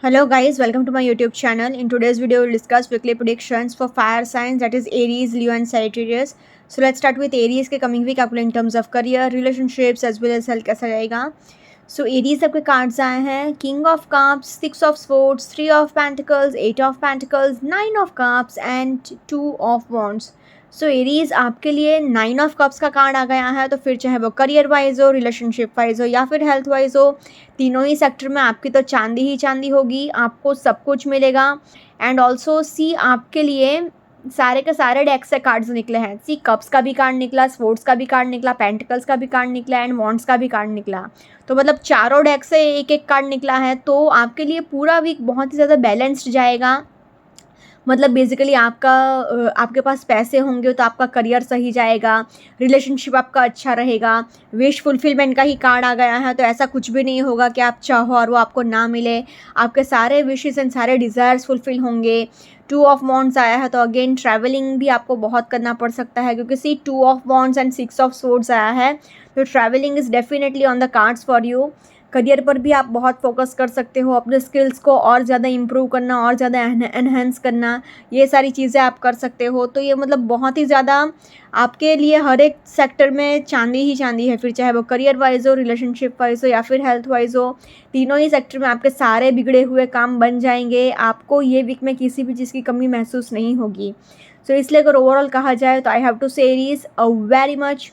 Hello guys, welcome to my YouTube channel. In today's video, we'll discuss weekly predictions for fire signs, that is Aries, Leo and Sagittarius. So let's start with Aries के coming week आपको in terms of career, relationships as well as health कैसा जाएगा. So Aries आपके cards आए हैं King of Cups, Six of Swords, Three of Pentacles, Eight of Pentacles, Nine of Cups and Two of Wands. So Aries आपके लिए 9 of cups का card आ गया है. तो फिर चाहे वो करियर वाइज हो, रिलेशनशिप वाइज हो या फिर हेल्थ वाइज हो, तीनों ही सेक्टर में आपकी तो चांदी ही चांदी होगी. आपको सब कुछ मिलेगा. एंड ऑल्सो सी आपके लिए सारे के सारे डेक से कार्ड्स निकले हैं. सी कप्स का भी कार्ड निकला, स्पोर्ट्स का भी कार्ड निकला, पेंटिकल्स का भी कार्ड निकला एंड वॉन्ड्स का भी कार्ड निकला. तो मतलब चारों डेक से एक एक कार्ड निकला है. तो आपके लिए पूरा वीक बहुत ही ज़्यादा बैलेंस्ड जाएगा. मतलब बेसिकली आपके पास पैसे होंगे तो आपका करियर सही जाएगा, रिलेशनशिप आपका अच्छा रहेगा. विश फुलफिलमेंट का ही कार्ड आ गया है. तो ऐसा कुछ भी नहीं होगा कि आप चाहो और वो आपको ना मिले. आपके सारे विशेस एंड सारे डिज़ायर्स फुलफिल होंगे. टू ऑफ वॉन्ड्स आया है तो अगेन ट्रैवलिंग भी आपको बहुत करना पड़ सकता है, क्योंकि C two of wands and six of swords आया है. तो travelling is definitely on the cards for you. Career पर भी आप बहुत फोकस कर सकते हो, अपने स्किल्स को और ज़्यादा इम्प्रूव करना, और ज़्यादा एनहेंस करना, ये सारी चीज़ें आप कर सकते हो. तो ये मतलब बहुत ही ज़्यादा आपके लिए हर एक सेक्टर में चांदी ही चांदी है. फिर चाहे वो करियर वाइज हो, रिलेशनशिप वाइज हो या फिर हेल्थ वाइज हो, तीनों ही सेक्टर में आपके सारे बिगड़े हुए काम बन जाएंगे. आपको ये वीक में किसी भी चीज़ की कमी महसूस नहीं होगी. सो इसलिए अगर ओवरऑल कहा जाए तो I have to say is a very much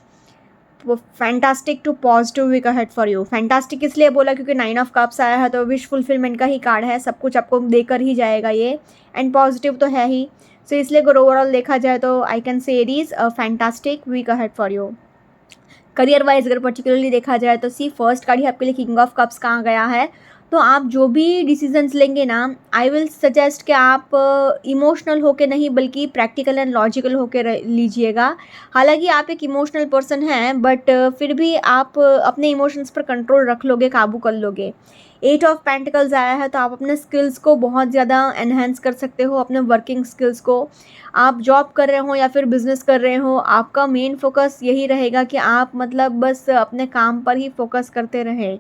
fantastic to positive week ahead for you. Fantastic इसलिए बोला क्योंकि 9 ऑफ कप्स आया है तो विश फुलफिलमेंट का ही कार्ड है. सब कुछ आपको देकर ही जाएगा ये. एंड पॉजिटिव तो है ही. सो इसलिए अगर ओवरऑल देखा जाए तो I can say is a fantastic week ahead for you. Career wise अगर पर्टिकुलरली देखा जाए तो सी फर्स्ट कार्ड ही आपके लिए किंग ऑफ कप्स का आ गया है. तो आप जो भी डिसीजंस लेंगे ना, आई विल सजेस्ट कि आप इमोशनल होके नहीं बल्कि प्रैक्टिकल एंड लॉजिकल होके लीजिएगा. हालांकि आप एक इमोशनल पर्सन हैं, बट फिर भी आप अपने इमोशंस पर कंट्रोल रख लोगे, काबू कर लोगे. एट ऑफ पेंटिकल्स आया है तो आप अपने स्किल्स को बहुत ज़्यादा एनहेंस कर सकते हो, अपने वर्किंग स्किल्स को. आप जॉब कर रहे हो या फिर बिजनेस कर रहे हो, आपका मेन फोकस यही रहेगा कि आप मतलब बस अपने काम पर ही फोकस करते रहें.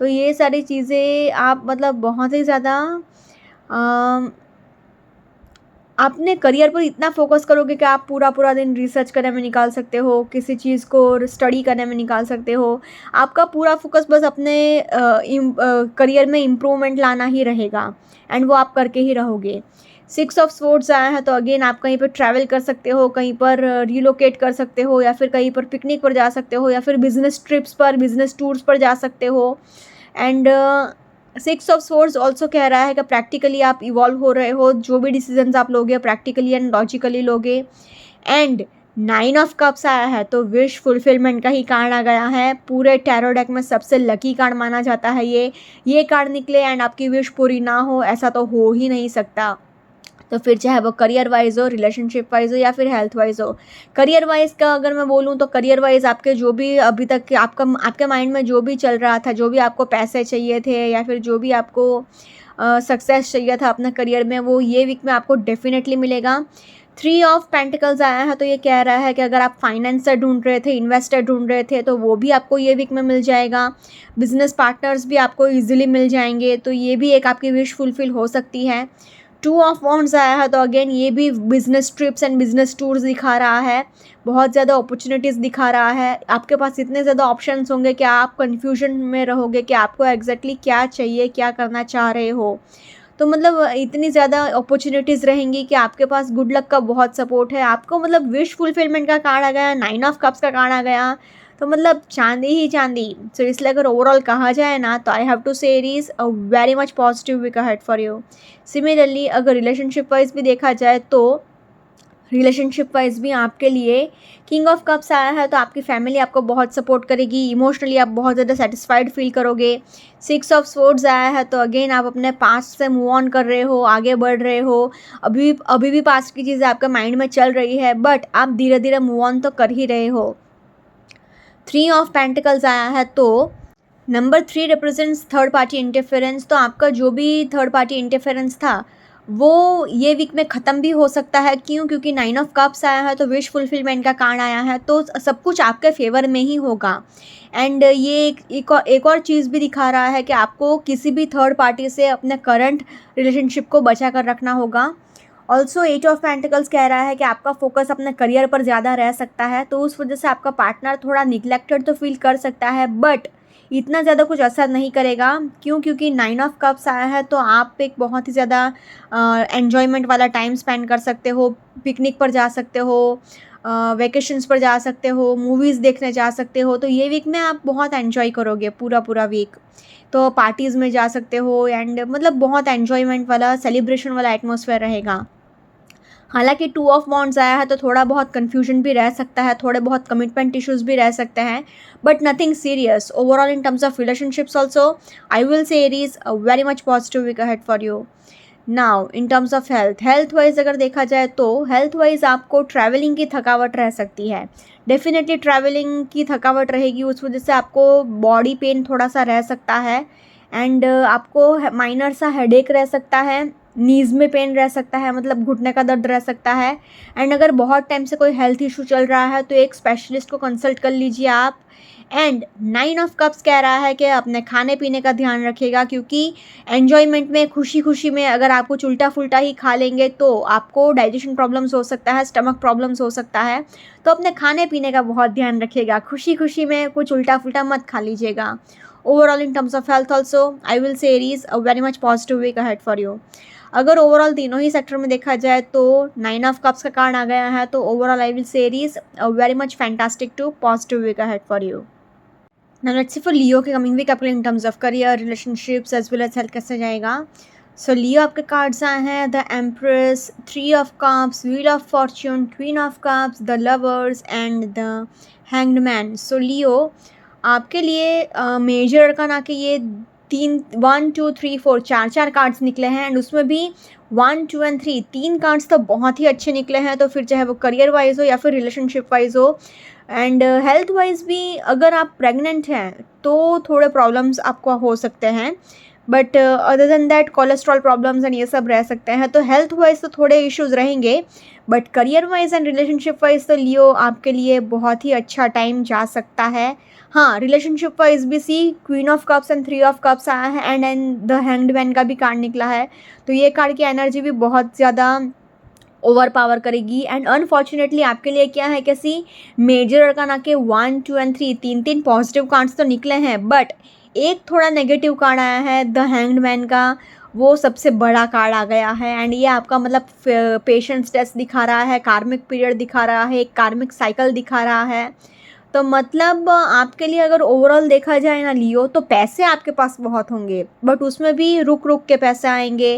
तो ये सारी चीज़ें आप मतलब बहुत ही ज़्यादा अपने करियर पर इतना फोकस करोगे कि आप पूरा पूरा दिन रिसर्च करने में निकाल सकते हो, किसी चीज़ को स्टडी करने में निकाल सकते हो. आपका पूरा फोकस बस अपने करियर में इम्प्रूवमेंट लाना ही रहेगा. एंड वो आप करके ही रहोगे. सिक्स ऑफ स्वॉर्ड्स आया है तो अगेन आप कहीं पर ट्रैवल कर सकते हो, कहीं पर रिलोकेट कर सकते हो या फिर कहीं पर पिकनिक पर जा सकते हो या फिर बिजनेस ट्रिप्स पर, बिजनेस टूर्स पर जा सकते हो. And six of swords also कह रहा है कि प्रैक्टिकली आप इवॉल्व हो रहे हो. जो भी डिसीजंस आप लोगे प्रैक्टिकली एंड लॉजिकली लोगे. एंड 9 ऑफ कप्स आया है तो विश फुलफिलमेंट का ही कार्ड आ गया है. पूरे टैरो डेक में सबसे लकी कार्ड माना जाता है ये कार्ड निकले एंड आपकी विश पूरी ना हो, ऐसा तो हो ही नहीं सकता. तो फिर चाहे वो करियर वाइज हो, रिलेशनशिप वाइज हो या फिर हेल्थ वाइज हो. करियर वाइज का अगर मैं बोलूँ तो करियर वाइज आपके जो भी अभी तक के आपके माइंड में जो भी चल रहा था, जो भी आपको पैसे चाहिए थे या फिर जो भी आपको सक्सेस चाहिए था अपने करियर में, वो ये वीक में आपको डेफिनेटली मिलेगा. थ्री ऑफ पेंटिकल्स आया है तो ये कह रहा है कि अगर आप फाइनेंसर ढूंढ रहे थे, इन्वेस्टर ढूंढ रहे थे, तो वो भी आपको ये वीक में मिल जाएगा. बिजनेस पार्टनर्स भी आपको ईजिली मिल जाएंगे. तो ये भी एक आपकी विश फुलफिल हो सकती है. टू ऑफ वॉन्ड्स आया है तो अगेन ये भी business trips and business tours दिखा रहा है. बहुत ज़्यादा अपॉर्चुनिटीज़ दिखा रहा है. आपके पास इतने ज़्यादा ऑप्शंस होंगे कि आप कन्फ्यूजन में रहोगे कि आपको एग्जैक्टली क्या चाहिए, क्या करना चाह रहे हो. तो मतलब इतनी ज़्यादा अपॉर्चुनिटीज़ रहेंगी कि आपके पास गुड लक का बहुत सपोर्ट है. आपको मतलब विश फुलफिलमेंट का कार्ड आ गया, 9 ऑफ कप्स का कार्ड आ गया. तो मतलब चांदी ही चांदी. सो इसलिए अगर ओवरऑल कहा जाए ना तो I have to say it is a very much positive week ahead for you. Similarly अगर रिलेशनशिप वाइज भी देखा जाए तो रिलेशनशिप वाइज भी आपके लिए किंग ऑफ कप्स आया है तो आपकी फैमिली आपको बहुत सपोर्ट करेगी. इमोशनली आप बहुत ज़्यादा सेटिस्फाइड फील करोगे. सिक्स ऑफ स्वॉर्ड्स आया है तो अगेन आप अपने पास्ट से मूव ऑन कर रहे हो, आगे बढ़ रहे हो. अभी भी पास्ट की चीज़ें आपके माइंड में चल रही है, बट आप धीरे धीरे मूव ऑन तो कर ही रहे हो. थ्री ऑफ पेंटिकल्स आया है तो number 3 represents third party interference. तो आपका जो भी थर्ड पार्टी इंटरफेरेंस था वो ये वीक में ख़त्म भी हो सकता है। क्यों? क्योंकि 9 ऑफ कप्स आया है तो विश फुलफिलमेंट का कार्ड आया है, तो सब कुछ आपके फेवर में ही होगा। एंड ये एक और चीज़ भी दिखा रहा है कि आपको किसी भी थर्ड पार्टी से अपने करंट रिलेशनशिप को बचा कर रखना होगा। ऑल्सो 8 ऑफ पेंटिकल्स कह रहा है कि आपका फोकस अपने करियर पर ज़्यादा रह सकता है, तो उस वजह से आपका पार्टनर थोड़ा निग्लेक्टेड तो फील कर सकता है, बट इतना ज़्यादा कुछ असर नहीं करेगा। क्यों? क्योंकि 9 ऑफ कप्स आया है तो आप एक बहुत ही ज़्यादा एन्जॉयमेंट वाला टाइम स्पेंड कर सकते हो, पिकनिक पर जा सकते हो, वेकेशंस पर जा सकते हो, मूवीज़ देखने जा सकते हो। तो ये वीक में आप बहुत एन्जॉय करोगे पूरा पूरा वीक। तो पार्टीज़ में जा सकते हो एंड मतलब बहुत एन्जॉयमेंट वाला, सेलिब्रेशन वाला एटमॉस्फेयर रहेगा। हालांकि 2 ऑफ वॉन्ड्स आया है तो थोड़ा बहुत कन्फ्यूजन भी रह सकता है, थोड़े बहुत कमिटमेंट इश्यूज भी रह सकते हैं, but nothing serious. Overall in terms of relationships also I will say Aries very much positive week ahead for you. Now in terms of health wise अगर देखा जाए तो हेल्थ वाइज आपको ट्रैवलिंग की थकावट रह सकती है। डेफिनेटली ट्रैवलिंग की थकावट रहेगी, उस वजह से आपको बॉडी पेन थोड़ा सा रह सकता है एंड आपको माइनर सा हेडेक रह सकता है, नीज़ में पेन रह सकता है, मतलब घुटने का दर्द रह सकता है। एंड अगर बहुत टाइम से कोई हेल्थ इशू चल रहा है तो एक स्पेशलिस्ट को कंसल्ट कर लीजिए आप। एंड 9 ऑफ कप्स कह रहा है कि अपने खाने पीने का ध्यान रखिएगा, क्योंकि एन्जॉयमेंट में, खुशी खुशी में अगर आप कुछ उल्टा फुल्टा ही खा लेंगे तो आपको डाइजेशन प्रॉब्लम्स हो सकता है, स्टमक प्रॉब्लम्स हो सकता है। तो अपने खाने पीने का बहुत ध्यान रखिएगा, खुशी खुशी में कुछ उल्टा फुल्टा मत खा लीजिएगा। Overall in terms of health also I will say Aries a very much positive week ahead for you. अगर ओवरऑल तीनों ही सेक्टर में देखा जाए तो 9 ऑफ कप्स का कार्ड आ गया है, तो overall I will say Aries a very much fantastic to positive week ahead for you. Now let's see for Leo के कमिंग वीक आपके in terms of career, relationships as well as health कैसे जाएगा। So Leo आपके cards आए हैं the empress, 3 of cups, wheel of fortune, queen of cups, the lovers and the hanged man. So Leo आपके लिए major arcana के ये 1 2 3 4 चार कार्ड्स निकले हैं एंड उसमें भी 1 2 एंड 3 तीन कार्ड्स तो बहुत ही अच्छे निकले हैं। तो फिर चाहे वो करियर वाइज हो या फिर रिलेशनशिप वाइज हो एंड हेल्थ वाइज भी, अगर आप प्रेग्नेंट हैं तो थोड़े प्रॉब्लम्स आपको हो सकते हैं, but other than that cholesterol problems and ये सब रह सकते हैं। तो हेल्थ वाइज तो थोड़े इश्यूज रहेंगे, but career wise and relationship wise तो लियो आपके लिए बहुत ही अच्छा टाइम जा सकता है। हाँ, रिलेशनशिप वाइज भी सी queen of cups and 3 of cups आया है एंड द हैंग्ड मैन का भी कार्ड निकला है, तो ये कार्ड की एनर्जी भी बहुत ज़्यादा ओवर पावर करेगी। एंड अनफॉर्चुनेटली आपके लिए क्या है, कैसी मेजर अरकाना के 1 2 एंड 3 तीन पॉजिटिव कार्ड्स तो निकले हैं, बट एक थोड़ा नेगेटिव कार्ड आया है द हैंग्ड मैन का, वो सबसे बड़ा कार्ड आ गया है एंड ये आपका मतलब पेशेंस टेस्ट दिखा रहा है, कार्मिक पीरियड दिखा रहा है, एक कार्मिक साइकिल दिखा रहा है। तो मतलब आपके लिए अगर ओवरऑल देखा जाए ना लियो, तो पैसे आपके पास बहुत होंगे, बट उसमें भी रुक रुक के पैसे आएंगे।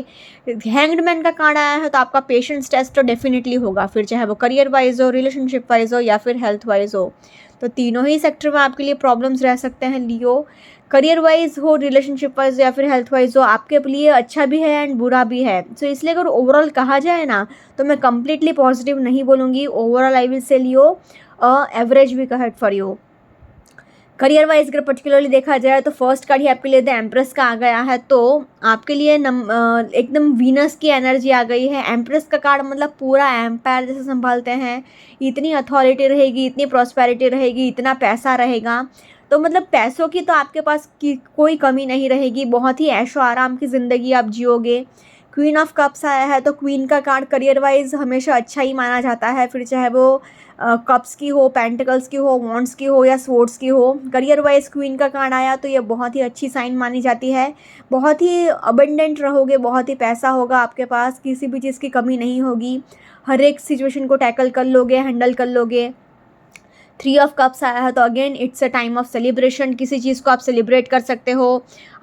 हैंग्ड मैन का कार्ड आया है तो आपका पेशेंस टेस्ट तो डेफिनेटली होगा, फिर चाहे वो करियर वाइज हो, रिलेशनशिप वाइज हो या फिर हेल्थ वाइज हो। तो तीनों ही सेक्टर में आपके लिए प्रॉब्लम्स रह सकते हैं लियो। करियर वाइज हो, रिलेशनशिप वाइज या फिर हेल्थ वाइज हो, आपके लिए अच्छा भी है एंड बुरा भी है। सो इसलिए अगर ओवरऑल कहा जाए ना तो मैं कंप्लीटली पॉजिटिव नहीं बोलूँगी। Overall I will say Leo average week ahead for you. Career wise अगर पर्टिकुलरली देखा जाए तो फर्स्ट कार्ड ही आपके लिए द एम्प्रेस का आ गया है, तो आपके लिए एकदम वीनस की एनर्जी आ गई है। एम्प्रेस का कार्ड मतलब पूरा एम्पायर जैसे संभालते हैं, इतनी अथॉरिटी रहेगी, इतनी प्रॉस्पेरिटी रहेगी, इतना पैसा रहेगा, तो मतलब पैसों की तो आपके पास की कोई कमी नहीं रहेगी, बहुत ही ऐशो आराम की ज़िंदगी आप जियोगे। क्वीन ऑफ कप्स आया है तो क्वीन का कार्ड करियर वाइज हमेशा अच्छा ही माना जाता है, फिर चाहे वो कप्स की हो, पेंटिकल्स की हो, वॉन्ड्स की हो या स्वॉर्ड्स की हो। करियर वाइज क्वीन का कार्ड आया तो ये बहुत ही अच्छी साइन मानी जाती है, बहुत ही अबंडेंट रहोगे, बहुत ही पैसा होगा आपके पास, किसी भी चीज़ की कमी नहीं होगी, हर एक सिचुएशन को टैकल कर लोगे, हैंडल कर लोगे। 3 ऑफ कप्स आया है तो again it's a time of celebration, किसी चीज़ को आप सेलिब्रेट कर सकते हो।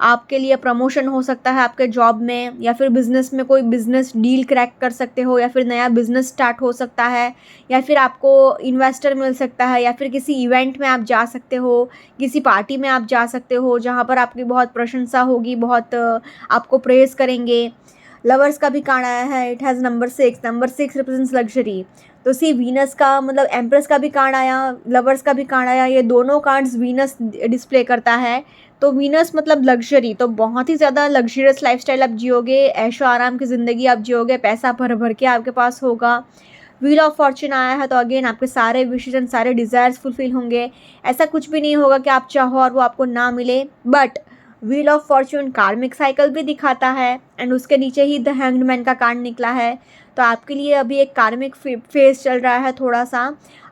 आपके लिए प्रमोशन हो सकता है आपके जॉब में, या फिर बिजनेस में कोई बिजनेस डील क्रैक कर सकते हो, या फिर नया बिजनेस स्टार्ट हो सकता है, या फिर आपको इन्वेस्टर मिल सकता है, या फिर किसी इवेंट में आप जा सकते हो, किसी पार्टी में आप जा सकते हो जहाँ पर आपकी बहुत प्रशंसा होगी, बहुत आपको प्रेज़ करेंगे। लवर्स का भी कार्ड आया है, it has number 6, number 6 represents luxury. तो सी वीनस का मतलब एम्प्रेस का भी कार्ड आया, लवर्स का भी कार्ड आया, ये दोनों कार्ड्स वीनस डिस्प्ले करता है, तो वीनस मतलब लग्जरी, तो बहुत ही ज़्यादा लग्जरियस लाइफस्टाइल आप जियोगे, ऐशो आराम की ज़िंदगी आप जियोगे, पैसा भर भर के आपके पास होगा। व्हील ऑफ फॉर्च्यून आया है तो अगेन आपके सारे विशेष एंड सारे डिज़ायर्स फुलफिल होंगे। ऐसा कुछ भी नहीं होगा कि आप चाहो और वो आपको ना मिले। बट व्हील ऑफ फॉर्च्यून कार्मिक साइकिल भी दिखाता है एंड उसके नीचे ही द हैंग्ड मैन का कार्ड निकला है। तो आपके लिए अभी एक कार्मिक फेज चल रहा है थोड़ा सा।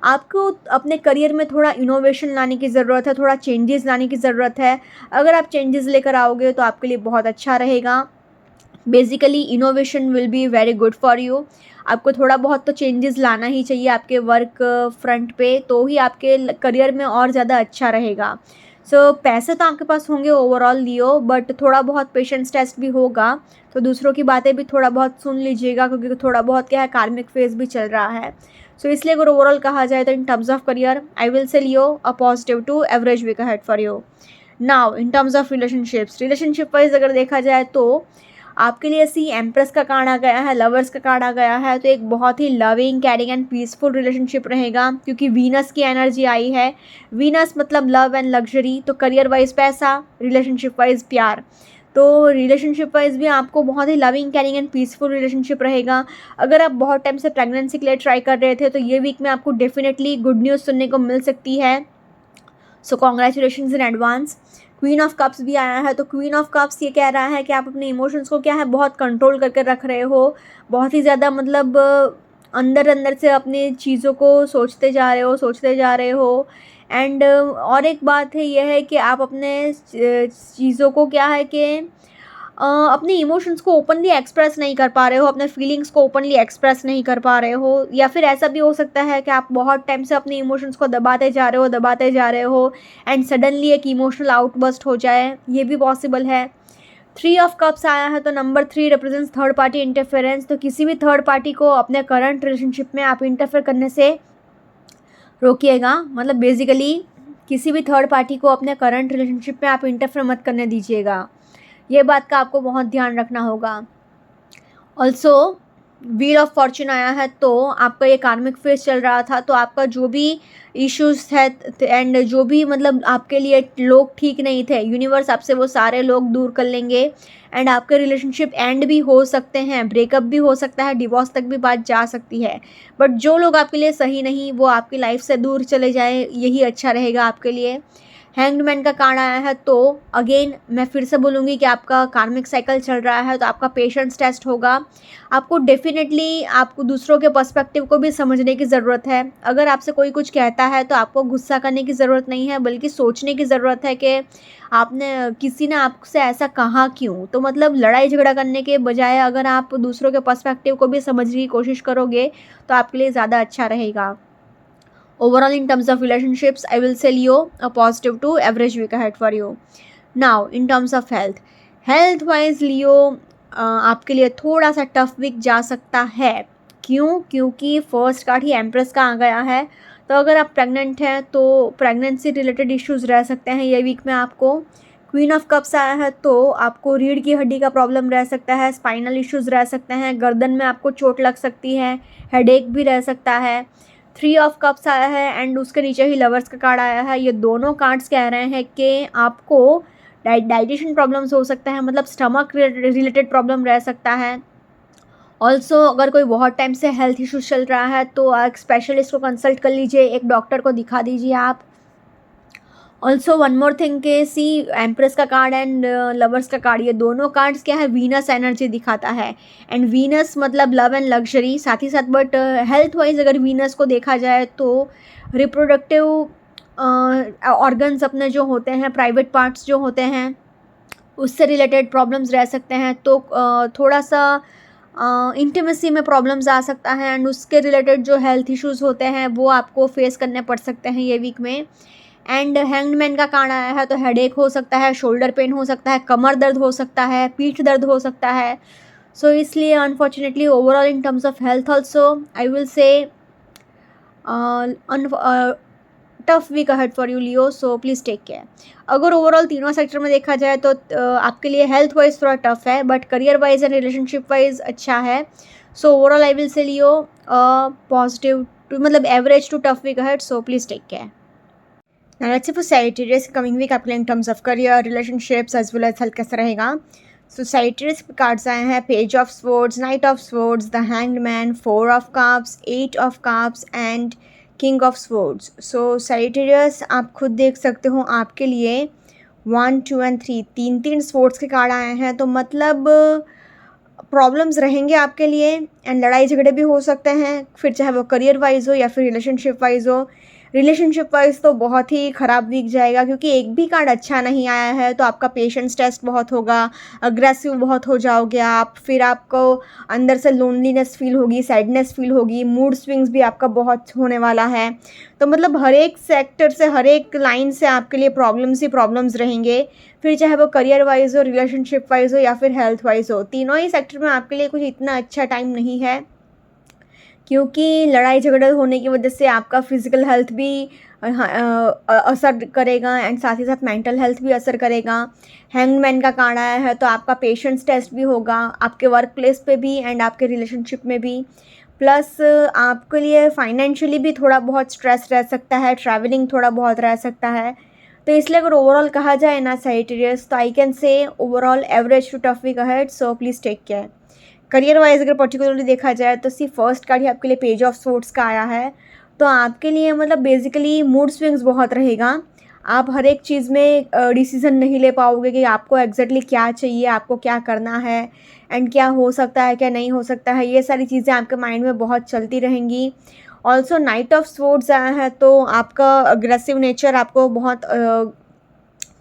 आपको अपने करियर में थोड़ा इनोवेशन लाने की ज़रूरत है, थोड़ा चेंजेस लाने की ज़रूरत है। अगर आप चेंजेस लेकर आओगे तो आपके लिए बहुत अच्छा रहेगा। Basically innovation will be very good for you. आपको थोड़ा बहुत तो चेंजेस लाना ही चाहिए आपके वर्क फ्रंट पे, तो ही आपके करियर में और ज़्यादा अच्छा रहेगा। सो पैसे तो आपके पास होंगे ओवरऑल लियो, बट थोड़ा बहुत पेशेंस टेस्ट भी होगा। तो दूसरों की बातें भी थोड़ा बहुत सुन लीजिएगा, क्योंकि थोड़ा बहुत क्या है, कार्मिक फेज भी चल रहा है। सो इसलिए अगर ओवरऑल कहा जाए तो in terms of career I will say Leo a positive to average week ahead for you. Now in terms of relationship wise अगर देखा जाए तो आपके लिए सी एम्प्रेस का कार्ड आ गया है, लवर्स का कार्ड आ गया है। तो एक बहुत ही loving, caring and peaceful relationship रहेगा, क्योंकि वीनस की एनर्जी आई है। वीनस मतलब लव एंड लग्जरी, तो करियर वाइज पैसा, रिलेशनशिप वाइज प्यार। तो रिलेशनशिप वाइज भी आपको बहुत ही loving, caring and peaceful relationship रहेगा। अगर आप बहुत टाइम से प्रेगनेंसी के लिए ट्राई कर रहे थे तो ये वीक में आपको डेफिनेटली गुड न्यूज़ सुनने को मिल सकती है। So congratulation in advance. Queen of cups भी आया है, तो क्वीन ऑफ कप्स ये कह रहा है कि आप अपने इमोशंस को क्या है, बहुत कंट्रोल करके रख रहे हो। बहुत ही ज़्यादा मतलब अंदर अंदर से अपनी चीज़ों को सोचते जा रहे हो। एंड और एक बात है, यह है कि आप अपने चीज़ों को क्या है कि अपने इमोशंस को ओपनली एक्सप्रेस नहीं कर पा रहे हो, अपने फीलिंग्स को ओपनली एक्सप्रेस नहीं कर पा रहे हो। या फिर ऐसा भी हो सकता है कि आप बहुत टाइम से अपने इमोशंस को दबाते जा रहे हो एंड सडनली एक इमोशनल आउटबर्स्ट हो जाए, ये भी पॉसिबल है। 3 ऑफ कप्स आया है, तो number 3 represents third party interference. तो किसी भी थर्ड पार्टी को अपने करंट रिलेशनशिप में आप इंटरफेयर करने से रोकिएगा। मतलब बेसिकली किसी भी थर्ड पार्टी को अपने करंट रिलेशनशिप में आप इंटरफेयर मत करने दीजिएगा। ये बात का आपको बहुत ध्यान रखना होगा। ऑल्सो व्हील ऑफ फॉर्च्यून आया है, तो आपका ये कार्मिक फेज चल रहा था, तो आपका जो भी इश्यूज है एंड जो भी मतलब आपके लिए लोग ठीक नहीं थे, यूनिवर्स आपसे वो सारे लोग दूर कर लेंगे। एंड आपके रिलेशनशिप एंड भी हो सकते हैं, ब्रेकअप भी हो सकता है, डिवोर्स तक भी बात जा सकती है। बट जो लोग आपके लिए सही नहीं, वो आपकी लाइफ से दूर चले जाए, यही अच्छा रहेगा आपके लिए। हैंग्ड मैन का कार्ड आया है, तो अगेन मैं फिर से बोलूँगी कि आपका कार्मिक साइकिल चल रहा है, तो आपका पेशेंस टेस्ट होगा। आपको डेफिनेटली आपको दूसरों के पर्सपेक्टिव को भी समझने की ज़रूरत है। अगर आपसे कोई कुछ कहता है तो आपको गुस्सा करने की ज़रूरत नहीं है, बल्कि सोचने की ज़रूरत है कि आपने किसी ने आपसे ऐसा कहा क्यों। तो मतलब लड़ाई झगड़ा करने के बजाय अगर आप दूसरों के पर्सपेक्टिव को भी समझने की कोशिश करोगे तो आपके लिए ज़्यादा अच्छा रहेगा। Overall, in terms of relationships, I will say Leo a positive to average week ahead for you. Now, in terms of health wise Leo आपके लिए थोड़ा सा टफ वीक जा सकता है। क्यों? क्योंकि फर्स्ट कार्ड ही एम्प्रेस का आ गया है। तो अगर आप प्रेग्नेंट हैं तो प्रेगनेंसी रिलेटेड इश्यूज़ रह सकते हैं ये वीक में आपको। क्वीन ऑफ कप्स आया है, तो आपको रीढ़ की हड्डी का प्रॉब्लम रह सकता है, स्पाइनल इश्यूज़ रह सकते हैं, गर्दन में आपको चोट लग सकती है, हेडेक भी रह सकता है। 3 ऑफ कप्स आया है एंड उसके नीचे ही लवर्स का कार्ड आया है। ये दोनों कार्ड्स कह रहे हैं कि आपको डाइजेशन प्रॉब्लम्स हो सकता है, मतलब स्टमक रिलेटेड प्रॉब्लम रह सकता है। ऑल्सो अगर कोई बहुत टाइम से हेल्थ इश्यूज चल रहा है तो एक स्पेशलिस्ट को कंसल्ट कर लीजिए, एक डॉक्टर को दिखा दीजिए आप। ऑल्सो वन मोर थिंग के सी एम्प्रेस का कार्ड एंड लवर्स का कार्ड, ये दोनों कार्ड्स क्या है, वीनस एनर्जी दिखाता है। एंड वीनस मतलब लव एंड लग्जरी साथ ही साथ। बट हेल्थ वाइज अगर वीनस को देखा जाए तो रिप्रोडक्टिव ऑर्गन्स अपने जो होते हैं, प्राइवेट पार्ट्स जो होते हैं, उससे रिलेटेड प्रॉब्लम्स रह सकते हैं। तो थोड़ा सा इंटीमेसी में प्रॉब्लम्स आ सकता है एंड उसके रिलेटेड जो हेल्थ इश्यूज़ होते हैं वो आपको फेस करने पड़ सकते हैं ये वीक में। एंड हैंग्ड मैन का कार्ड आया है, तो हेडेक हो सकता है, शोल्डर पेन हो सकता है, कमर दर्द हो सकता है, पीठ दर्द हो सकता है। सो इसलिए unfortunately overall in terms of health also I will से tough week ahead for you Leo, so please take care. अगर ओवरऑल तीनों सेक्टर में देखा जाए तो आपके लिए हेल्थ वाइज थोड़ा टफ है, but career wise and relationship wise अच्छा है। So overall I will say Leo positive to मतलब average to tough week ahead, so please take care. Now let's say for Sagittarius coming week आपके लिए in terms of career, relationships as well as health कैसा रहेगा. So Sagittarius के cards आए हैं Page of Swords, Knight of Swords, The Hanged Man, 4 of Cups, 8 of Cups and King of Swords. So Sagittarius आप खुद देख सकते हो आपके लिए 1, 2 and 3 तीन स्पोर्ट्स के कार्ड आए हैं, तो मतलब प्रॉब्लम्स रहेंगे आपके लिए एंड लड़ाई झगड़े भी हो सकते हैं, फिर चाहे वो करियर वाइज हो या फिर रिलेशनशिप वाइज हो. रिलेशनशिप वाइज तो बहुत ही ख़राब वीक जाएगा, क्योंकि एक भी कार्ड अच्छा नहीं आया है. तो आपका पेशेंस टेस्ट बहुत होगा, अग्रेसिव बहुत हो जाओगे आप, फिर आपको अंदर से लोनलीनेस फील होगी, सैडनेस फील होगी, मूड स्विंग्स भी आपका बहुत होने वाला है. तो मतलब हर एक सेक्टर से, हर एक लाइन से आपके लिए प्रॉब्लम्स ही प्रॉब्लम्स रहेंगे, फिर चाहे वो करियर वाइज हो, रिलेशनशिप वाइज हो या फिर हेल्थ वाइज हो. तीनों ही सेक्टर में आपके लिए कुछ इतना अच्छा टाइम नहीं है, क्योंकि लड़ाई झगड़े होने की वजह से आपका फिज़िकल हेल्थ भी असर करेगा एंड साथ ही साथ मेंटल हेल्थ भी असर करेगा. हैंग्ड मैन का कार्ड आया है, तो आपका पेशेंस टेस्ट भी होगा आपके वर्क प्लेस पे भी एंड आपके रिलेशनशिप में भी. प्लस आपके लिए फाइनेंशियली भी थोड़ा बहुत स्ट्रेस रह सकता है, ट्रैवलिंग थोड़ा बहुत रह सकता है. तो इसलिए अगर ओवरऑल कहा जाए ना सैजिटेरियस, तो I can say overall average to tough week ahead, so please take care. Career wise अगर पर्टिकुलरली देखा जाए तो सी फर्स्ट कार्ड ही आपके लिए पेज ऑफ सोर्ट्स का आया है. तो आपके लिए मतलब बेसिकली मूड स्विंग्स बहुत रहेगा. आप हर एक चीज़ में डिसीज़न नहीं ले पाओगे कि आपको एग्जैक्टली क्या चाहिए, आपको क्या करना है एंड क्या हो सकता है, क्या नहीं हो सकता है. ये सारी चीज़ें आपके माइंड में बहुत चलती रहेंगी. ऑल्सो नाइट ऑफ स्वॉर्ड्स आया है, तो आपका अग्रेसिव नेचर आपको बहुत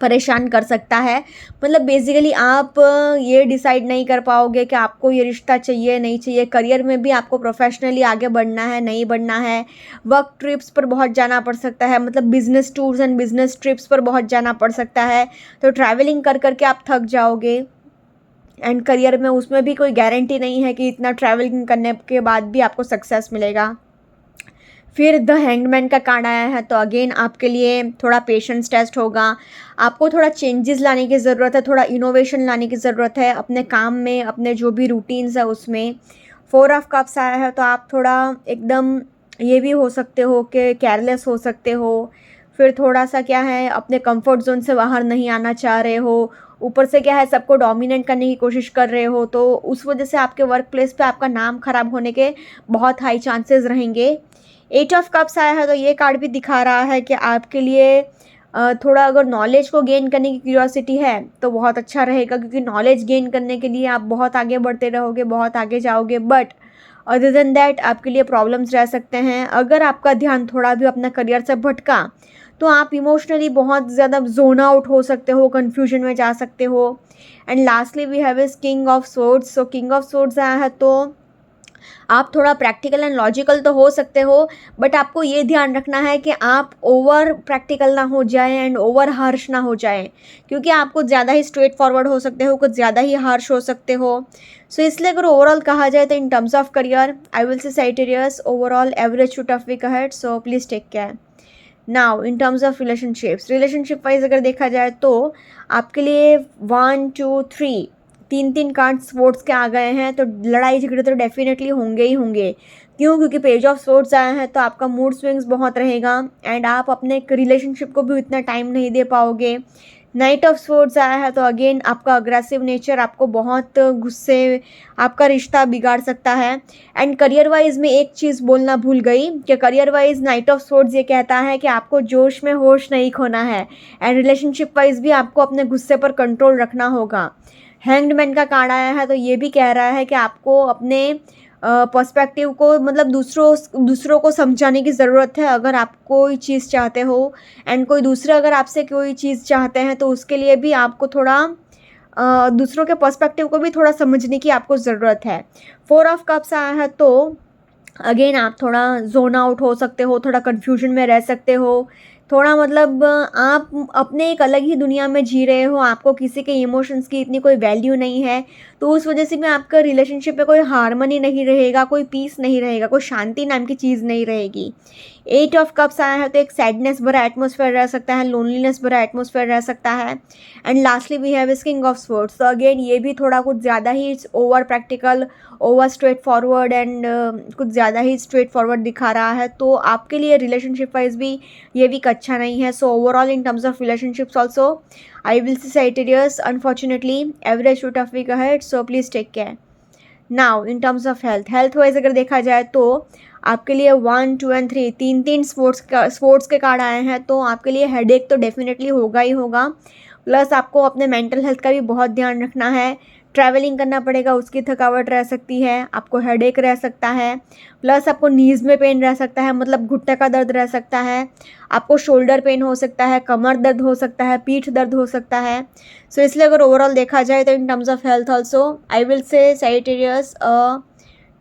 परेशान कर सकता है. मतलब बेसिकली आप ये डिसाइड नहीं कर पाओगे कि आपको ये रिश्ता चाहिए नहीं चाहिए. करियर में भी आपको प्रोफेशनली आगे बढ़ना है नहीं बढ़ना है. वर्क ट्रिप्स पर बहुत जाना पड़ सकता है, मतलब business tours and business trips पर बहुत जाना पड़ सकता है. तो ट्रैवलिंग कर करके आप थक जाओगे एंड करियर में उसमें भी कोई गारंटी नहीं है कि इतना ट्रैवलिंग करने के बाद भी आपको सक्सेस मिलेगा. फिर द हैंगमैन का कार्ड आया है, तो अगेन आपके लिए थोड़ा पेशेंस टेस्ट होगा. आपको थोड़ा चेंजेस लाने की ज़रूरत है, थोड़ा इनोवेशन लाने की ज़रूरत है अपने काम में, अपने जो भी रूटीन्स है उसमें. 4 ऑफ कप्स आया है, तो आप थोड़ा एकदम ये भी हो सकते हो कि केयरलेस हो सकते हो. फिर थोड़ा सा क्या है, अपने कंफर्ट जोन से बाहर नहीं आना चाह रहे हो. ऊपर से क्या है, सबको डोमिनेट करने की कोशिश कर रहे हो, तो उस वजह से आपके वर्क प्लेस पे आपका नाम खराब होने के बहुत हाई चांसेस रहेंगे. 8 ऑफ कप्स आया है, तो ये कार्ड भी दिखा रहा है कि आपके लिए थोड़ा अगर नॉलेज को गेन करने की क्यूरियोसिटी है तो बहुत अच्छा रहेगा, क्योंकि नॉलेज गेन करने के लिए आप बहुत आगे बढ़ते रहोगे, बहुत आगे जाओगे. बट अदर देन दैट आपके लिए प्रॉब्लम्स रह सकते हैं. अगर आपका ध्यान थोड़ा भी अपना करियर से भटका तो आप इमोशनली बहुत ज़्यादा जोन आउट हो सकते हो, कन्फ्यूजन में जा सकते हो. And lastly we have is king of swords. So king of swords आया है, तो आप थोड़ा प्रैक्टिकल एंड लॉजिकल तो हो सकते हो, बट आपको ये ध्यान रखना है कि आप ओवर प्रैक्टिकल ना हो जाए एंड ओवर हार्श ना हो जाए, क्योंकि आप कुछ ज़्यादा ही स्ट्रेट फॉरवर्ड हो सकते हो, कुछ ज़्यादा ही हार्श हो सकते हो. सो इसलिए अगर ओवरऑल कहा जाए तो in terms of career I will say Sagittarius overall average to tough week ahead, so please take care. Now in terms of relationship wise अगर देखा जाए तो आपके लिए 1, 2, 3 तीन कार्ड स्पोर्ट्स के आ गए हैं, तो लड़ाई झगड़े तो डेफिनेटली होंगे ही होंगे. क्यों? क्योंकि पेज ऑफ सोर्ड्स आया है, तो आपका मूड स्विंग्स बहुत रहेगा एंड आप अपने रिलेशनशिप को भी इतना टाइम नहीं दे पाओगे. नाइट ऑफ सोर्ड्स आया है, तो अगेन आपका अग्रेसिव नेचर आपको बहुत गुस्से, आपका रिश्ता बिगाड़ सकता है. एंड करियर वाइज में एक चीज़ बोलना भूल गई कि career wise night of swords ये कहता है कि आपको जोश में होश नहीं खोना है एंड रिलेशनशिप वाइज भी आपको अपने गुस्से पर कंट्रोल रखना होगा. हैंग्ड मैन का कार्ड आया है, तो ये भी कह रहा है कि आपको अपने पर्सपेक्टिव को, मतलब दूसरों को समझाने की ज़रूरत है. अगर आप कोई चीज़ चाहते हो एंड कोई दूसरे अगर आपसे कोई चीज़ चाहते हैं, तो उसके लिए भी आपको थोड़ा दूसरों के पर्सपेक्टिव को भी थोड़ा समझने की आपको ज़रूरत है. 4 ऑफ कप्स आया है, तो अगेन आप थोड़ा जोन आउट हो सकते हो, थोड़ा कन्फ्यूजन में रह सकते हो, थोड़ा मतलब आप अपने एक अलग ही दुनिया में जी रहे हो, आपको किसी के इमोशंस की इतनी कोई वैल्यू नहीं है. तो तो उस वजह से भी आपका रिलेशनशिप में कोई हार्मनी नहीं रहेगा, कोई पीस नहीं रहेगा, कोई शांति नाम की चीज़ नहीं रहेगी। 8 ऑफ कप्स आया है तो एक सैडनेस भरा एटमोसफेयर रह सकता है, लोनलीनेस भरा एटमोसफेयर रह सकता है। And lastly we have king of swords. तो अगेन ये भी थोड़ा कुछ ज़्यादा ही over practical, over straightforward and कुछ ज़्यादा ही स्ट्रेट फॉरवर्ड दिखा रहा है। तो आपके लिए रिलेशनशिप वाइज भी ये वीक अच्छा नहीं है। So overall in terms of relationships also I will say Sagittarius, unfortunately, average to tough week ahead, so please take care. Now, in terms of health wise अगर देखा जाए तो आपके लिए 1, 2 एंड 3 तीन स्पोर्ट्स के कार्ड आए हैं, तो आपके लिए हेडेक तो डेफिनेटली होगा ही होगा। प्लस आपको अपने मेंटल हेल्थ का भी बहुत ध्यान रखना है। ट्रैवलिंग करना पड़ेगा, उसकी थकावट रह सकती है, आपको हेडेक रह सकता है। प्लस आपको नीज़ में पेन रह सकता है, मतलब घुटने का दर्द रह सकता है। आपको शोल्डर पेन हो सकता है, कमर दर्द हो सकता है, पीठ दर्द हो सकता है। सो इसलिए अगर ओवरऑल देखा जाए तो in terms of health also I will say Sagittarius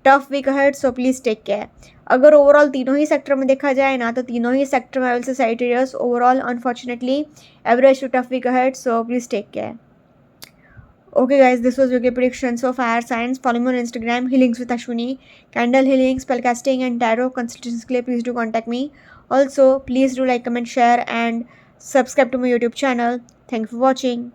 tough week ahead, so please take care. अगर ओवरऑल तीनों ही सेक्टर में देखा जाए ना, तो तीनों ही सेक्टर में I will say Sagittarius overall unfortunately average to tough week ahead, so please take care. Okay guys, this was weekly predictions of fire signs. Follow me on Instagram, healings with Ashwini, candle healing, spellcasting and tarot consultations के लिए please do contact me. Also please do like, comment, share and subscribe to my YouTube channel. Thank you for watching.